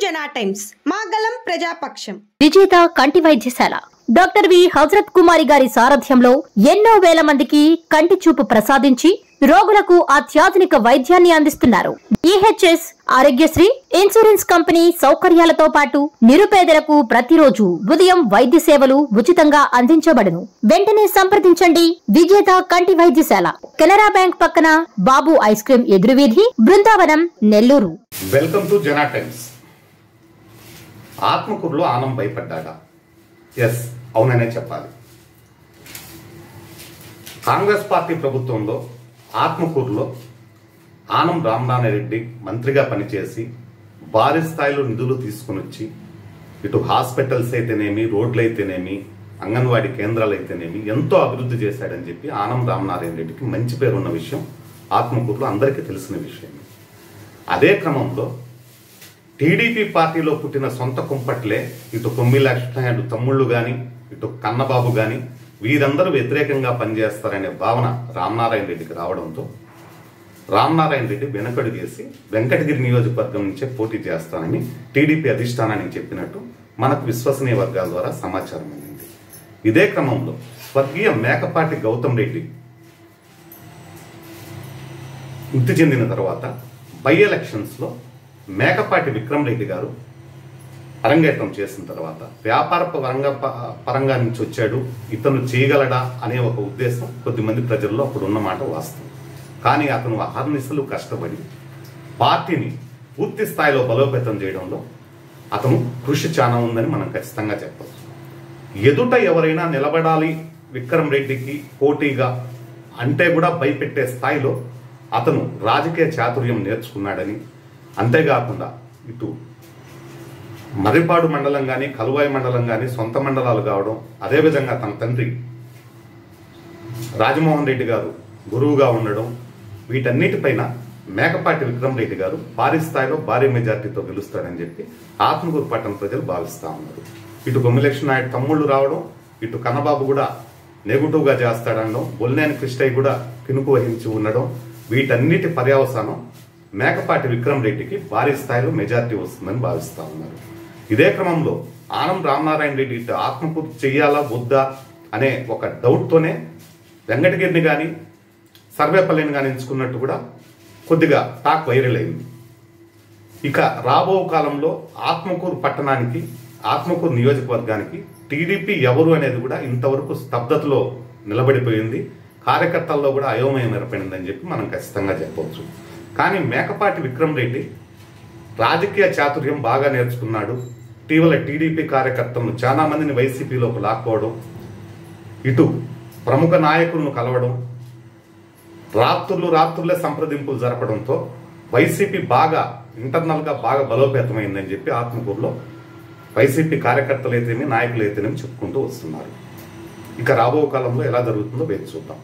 జనా టైమ్స్ మా గలం ప్రజాపక్షం. విజేత కంటి వైద్యశాల డాక్టర్ వి హజరత్ కుమారి గారి సారథ్యంలో ఎన్నో వేల మందికి కంటి చూపు ప్రసాదించి రోగులకు అత్యాధునిక వైద్యాన్ని అందిస్తున్నారు. ఈహెచ్ఎస్ ఆరోగ్యశ్రీ ఇన్సూరెన్స్ కంపెనీ సౌకర్యాలతో పాటు నిరుపేదలకు ప్రతిరోజు ఉదయం వైద్య సేవలు ఉచితంగా అందించబడును. వెంటనే సంప్రదించండి. విజేత కంటి వైద్యశాల, కెనరా బ్యాంక్ పక్కన, బాబు ఐస్ క్రీమ్ ఎదురువీధి, Brindavanam, Nellore. Welcome to Jana times. ఆత్మకూరులో ఆనం భయపడ్డాడా? ఎస్, అవుననే చెప్పాలి. కాంగ్రెస్ పార్టీ ప్రభుత్వంలో ఆత్మకూరులో ఆనం రామనారాయణరెడ్డి మంత్రిగా పనిచేసి భారీ స్థాయిలో నిధులు తీసుకుని వచ్చి ఇటు హాస్పిటల్స్ అయితేనేమి, రోడ్లు అయితేనేమి, అంగన్వాడీ కేంద్రాలు అయితేనేమి ఎంతో అభివృద్ధి చేశాడని చెప్పి ఆనం రామనారాయణరెడ్డికి మంచి పేరు ఉన్న విషయం ఆత్మకూరులో అందరికీ తెలిసిన విషయం. అదే క్రమంలో టీడీపీ పార్టీలో పుట్టిన సొంత కుంపట్లే ఇటు కొమ్మి లక్ష్మణ్ తమ్ముళ్ళు గాని, ఇటు కన్నబాబు గాని వీరందరూ వ్యతిరేకంగా పనిచేస్తారనే భావన రామనారాయణ రెడ్డికి రావడంతో రామనారాయణ రెడ్డి వెనకడుగేసి వెంకటగిరి నియోజకవర్గం నుంచే పోటీ చేస్తానని టీడీపీ అధిష్టానానికి చెప్పినట్టు మనకు విశ్వసనీయ వర్గాల ద్వారా సమాచారం అందింది. ఇదే క్రమంలో స్వర్గీయ మేకపాటి గౌతమ్ రెడ్డి మృతి చెందిన తర్వాత బై ఎలక్షన్స్ లో మేకపాటి విక్రమ్ రెడ్డి గారు అరంగేట్రం చేసిన తర్వాత వ్యాపార పరంగా నుంచి వచ్చాడు, ఇతను చేయగలడా అనే ఒక ఉద్దేశం కొద్దిమంది ప్రజల్లో అప్పుడు ఉన్నమాట వాస్తవం. కానీ అతను అహర్నిశలు కష్టపడి పార్టీని పూర్తి స్థాయిలో బలోపేతం చేయడంలో అతను కృషి చాలా ఉందని మనం ఖచ్చితంగా చెప్పవచ్చు. ఎదుట ఎవరైనా నిలబడాలి విక్రమ్ రెడ్డికి పోటీగా అంటే కూడా భయపెట్టే స్థాయిలో అతను రాజకీయ చాతుర్యం నేర్చుకున్నాడని, అంతేకాకుండా ఇటు మర్రిపాడు మండలం కానీ, కలువాయి మండలం కానీ సొంత మండలాలు కావడం, అదేవిధంగా తన తండ్రి రాజమోహన్ రెడ్డి గారు గురువుగా ఉండడం, వీటన్నిటిపైన మేకపాటి విక్రమ్ రెడ్డి గారు భారీ స్థాయిలో భారీ మెజార్టీతో గెలుస్తాడని చెప్పి ఆత్మకూరు పట్టణ ప్రజలు భావిస్తా ఉన్నారు. ఇటు కొమ్మిలక్ష్మి నాయుడు తమ్ముళ్ళు రావడం, ఇటు కన్నబాబు కూడా నెగిటివ్గా చేస్తాడనడం, బొల్లేని కృష్ణయ్య కూడా కినుకు వహించి ఉండడం, వీటన్నిటి పర్యవసానం మేకపాటి విక్రమ్ రెడ్డికి భారీ స్థాయిలో మెజార్టీ వస్తుందని భావిస్తా ఉన్నారు. ఇదే క్రమంలో ఆనం రామనారాయణ రెడ్డి ఇటు ఆత్మకూరు చెయ్యాలా వద్దా అనే ఒక డౌట్తోనే వెంకటగిరిని కానీ సర్వేపల్లిని కానీ ఎంచుకున్నట్టు కూడా కొద్దిగా టాక్ వైరల్ అయింది. ఇక రాబో కాలంలో ఆత్మకూరు పట్టణానికి, ఆత్మకూరు నియోజకవర్గానికి టీడీపీ ఎవరు అనేది కూడా ఇంతవరకు స్తబ్దతలో నిలబడిపోయింది. కార్యకర్తల్లో కూడా అయోమయం ఏర్పడిందని చెప్పి మనం ఖచ్చితంగా చెప్పవచ్చు. కానీ మేకపాటి విక్రమ్ రెడ్డి రాజకీయ చాతుర్యం బాగా నేర్చుకున్నాడు. ఇటీవల టీడీపీ కార్యకర్తలను చాలా మందిని వైసీపీలోకి లాక్కోవడం, ఇటు ప్రముఖ నాయకులను కలవడం, రాత్రులే సంప్రదింపులు జరపడంతో వైసీపీ బాగా ఇంటర్నల్ గా బాగా బలోపేతమైందని చెప్పి ఆత్మకూరులో వైసీపీ కార్యకర్తలు అయితేనే, నాయకులు అయితేనేమి చెప్పుకుంటూ వస్తున్నారు. ఇక రాబో కాలంలో ఎలా జరుగుతుందో వేచి చూద్దాం.